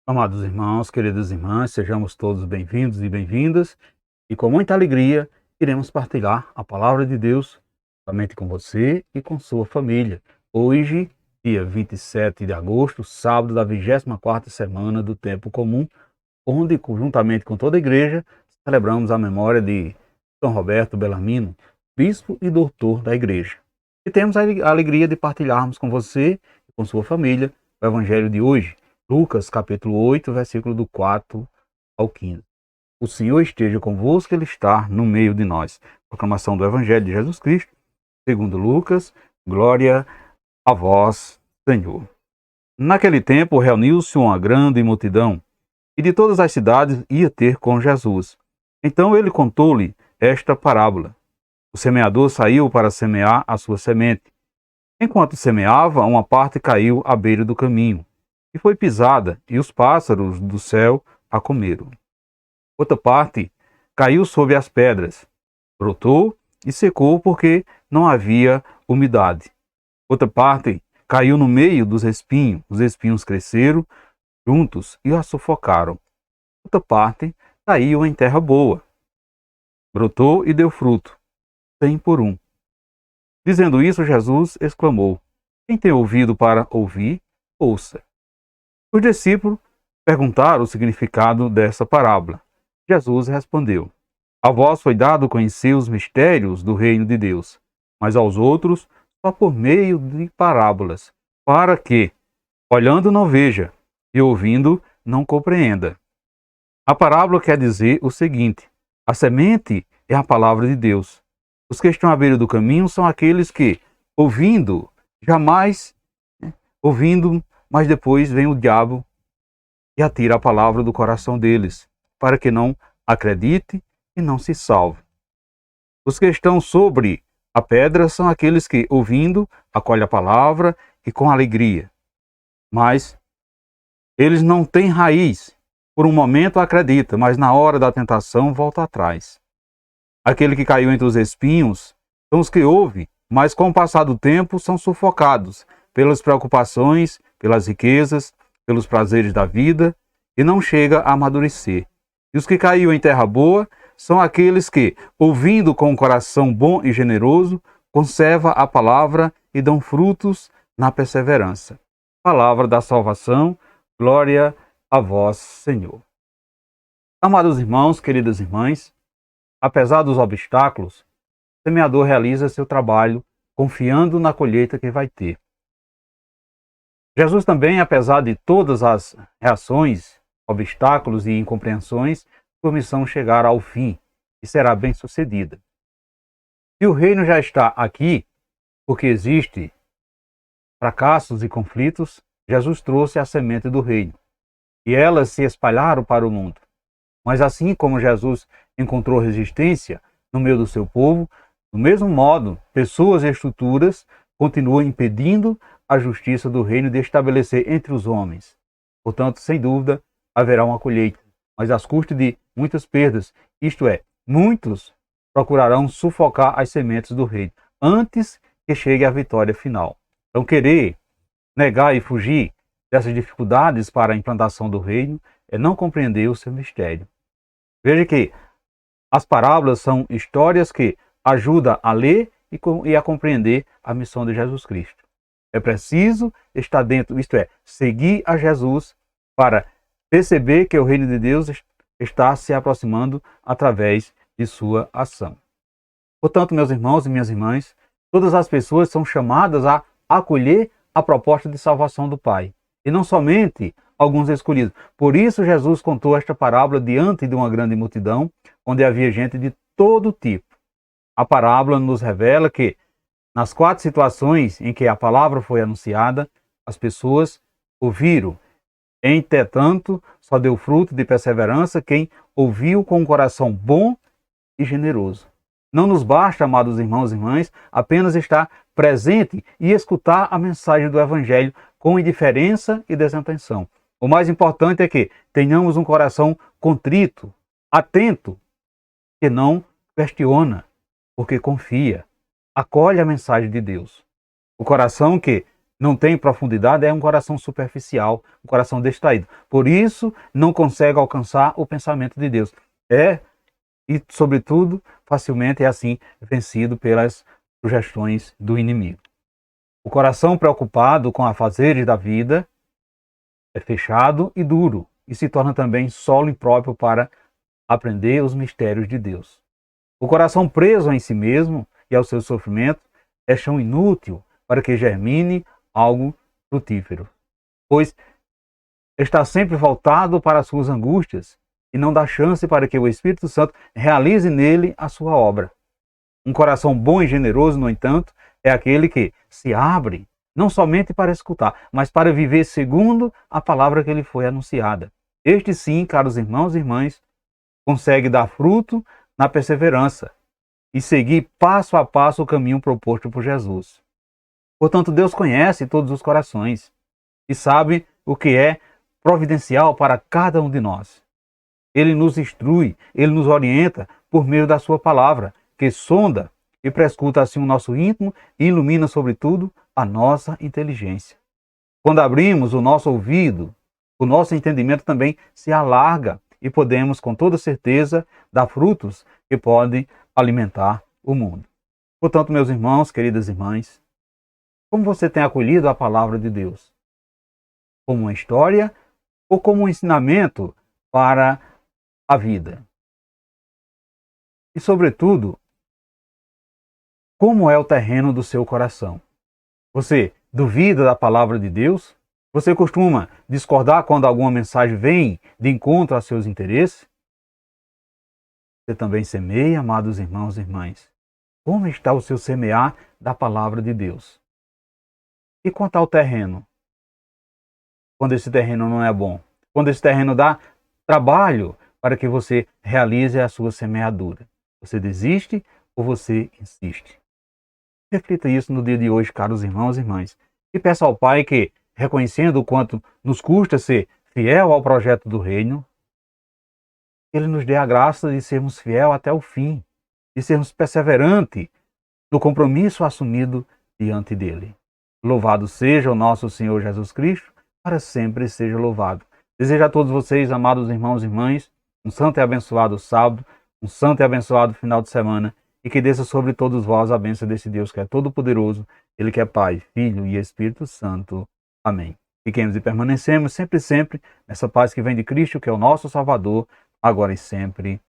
Amados irmãos, queridas irmãs, sejamos todos bem-vindos e bem-vindas, e com muita alegria iremos partilhar a palavra de Deus somente com você e com sua família. Hoje, dia 27 de agosto, sábado da 24ª semana do Tempo Comum, onde, juntamente com toda a igreja, celebramos a memória de São Roberto Bellarmino, bispo e doutor da igreja. E temos a alegria de partilharmos com você e com sua família o evangelho de hoje, Lucas, capítulo 8, versículo do 4 ao 15. O Senhor esteja convosco, Ele está no meio de nós. Proclamação do Evangelho de Jesus Cristo, segundo Lucas, glória a vós, Senhor. Naquele tempo reuniu-se uma grande multidão, e de todas as cidades ia ter com Jesus. Então ele contou-lhe esta parábola. O semeador saiu para semear a sua semente. Enquanto semeava, uma parte caiu à beira do caminho, e foi pisada, e os pássaros do céu a comeram. Outra parte caiu sobre as pedras, brotou e secou porque não havia umidade. Outra parte caiu no meio dos espinhos, os espinhos cresceram juntos e a sufocaram. Outra parte caiu em terra boa, brotou e deu fruto, 100 por 1. Dizendo isso, Jesus exclamou: quem tem ouvido para ouvir, ouça. Os discípulos perguntaram o significado dessa parábola. Jesus respondeu: a vós foi dado conhecer os mistérios do reino de Deus, mas aos outros só por meio de parábolas, para que, olhando, não veja, e ouvindo, não compreenda. A parábola quer dizer o seguinte: a semente é a palavra de Deus. Os que estão à beira do caminho são aqueles que, ouvindo, mas depois vem o diabo e atira a palavra do coração deles, para que não acredite e não se salve. Os que estão sobre a pedra são aqueles que, ouvindo, acolhem a palavra e com alegria. Mas eles não têm raiz. Por um momento acredita, mas na hora da tentação volta atrás. Aquele que caiu entre os espinhos são os que ouvem, mas com o passar do tempo são sufocados pelas preocupações, pelas riquezas, pelos prazeres da vida, e não chega a amadurecer. E os que caiu em terra boa são aqueles que, ouvindo com um coração bom e generoso, conserva a palavra e dão frutos na perseverança. Palavra da salvação, glória a vós, Senhor. Amados irmãos, queridas irmãs, apesar dos obstáculos, o semeador realiza seu trabalho confiando na colheita que vai ter. Jesus também, apesar de todas as reações, obstáculos e incompreensões, sua missão chegará ao fim e será bem sucedida. E o reino já está aqui, porque existe fracassos e conflitos, Jesus trouxe a semente do reino, e elas se espalharam para o mundo. Mas assim como Jesus encontrou resistência no meio do seu povo, do mesmo modo, pessoas e estruturas continuam impedindo a justiça do reino de estabelecer entre os homens. Portanto, sem dúvida, haverá uma colheita, mas às custas de muitas perdas, isto é, muitos procurarão sufocar as sementes do reino, antes que chegue a vitória final. Então, querer negar e fugir dessas dificuldades para a implantação do reino é não compreender o seu mistério. Veja que as parábolas são histórias que ajudam a ler e a compreender a missão de Jesus Cristo. É preciso estar dentro, isto é, seguir a Jesus para perceber que o reino de Deus está se aproximando através de sua ação. Portanto, meus irmãos e minhas irmãs, todas as pessoas são chamadas a acolher a proposta de salvação do Pai, e não somente alguns escolhidos. Por isso Jesus contou esta parábola diante de uma grande multidão, onde havia gente de todo tipo. A parábola nos revela que, nas 4 situações em que a palavra foi anunciada, as pessoas ouviram. Entretanto, só deu fruto de perseverança quem ouviu com um coração bom e generoso. Não nos basta, amados irmãos e irmãs, apenas estar presente e escutar a mensagem do Evangelho com indiferença e desatenção. O mais importante é que tenhamos um coração contrito, atento, que não questiona, porque confia, acolhe a mensagem de Deus. O coração que não tem profundidade, é um coração superficial, um coração distraído. Por isso, não consegue alcançar o pensamento de Deus. E, sobretudo, facilmente é assim vencido pelas sugestões do inimigo. O coração preocupado com afazeres da vida é fechado e duro e se torna também solo impróprio para aprender os mistérios de Deus. O coração preso em si mesmo e ao seu sofrimento é chão inútil para que germine algo frutífero, pois está sempre voltado para as suas angústias e não dá chance para que o Espírito Santo realize nele a sua obra. Um coração bom e generoso, no entanto, é aquele que se abre não somente para escutar, mas para viver segundo a palavra que lhe foi anunciada. Este sim, caros irmãos e irmãs, consegue dar fruto na perseverança e seguir passo a passo o caminho proposto por Jesus. Portanto, Deus conhece todos os corações e sabe o que é providencial para cada um de nós. Ele nos instrui, ele nos orienta por meio da sua palavra, que sonda e prescruta assim o nosso íntimo e ilumina, sobretudo, a nossa inteligência. Quando abrimos o nosso ouvido, o nosso entendimento também se alarga e podemos, com toda certeza, dar frutos que podem alimentar o mundo. Portanto, meus irmãos, queridas irmãs, como você tem acolhido a palavra de Deus? Como uma história ou como um ensinamento para a vida? E, sobretudo, como é o terreno do seu coração? Você duvida da palavra de Deus? Você costuma discordar quando alguma mensagem vem de encontro a seus interesses? Você também semeia, amados irmãos e irmãs. Como está o seu semear da palavra de Deus? E quanto ao terreno? Quando esse terreno não é bom? Quando esse terreno dá trabalho para que você realize a sua semeadura? Você desiste ou você insiste? Reflita isso no dia de hoje, caros irmãos e irmãs. E peça ao Pai que, reconhecendo o quanto nos custa ser fiel ao projeto do reino, Ele nos dê a graça de sermos fiel até o fim, de sermos perseverantes no compromisso assumido diante dele. Louvado seja o nosso Senhor Jesus Cristo, para sempre seja louvado. Desejo a todos vocês, amados irmãos e irmãs, um santo e abençoado sábado, um santo e abençoado final de semana, e que desça sobre todos vós a bênção desse Deus que é todo-poderoso, Ele que é Pai, Filho e Espírito Santo. Amém. Fiquemos e permanecemos sempre, sempre nessa paz que vem de Cristo, que é o nosso Salvador, agora e sempre.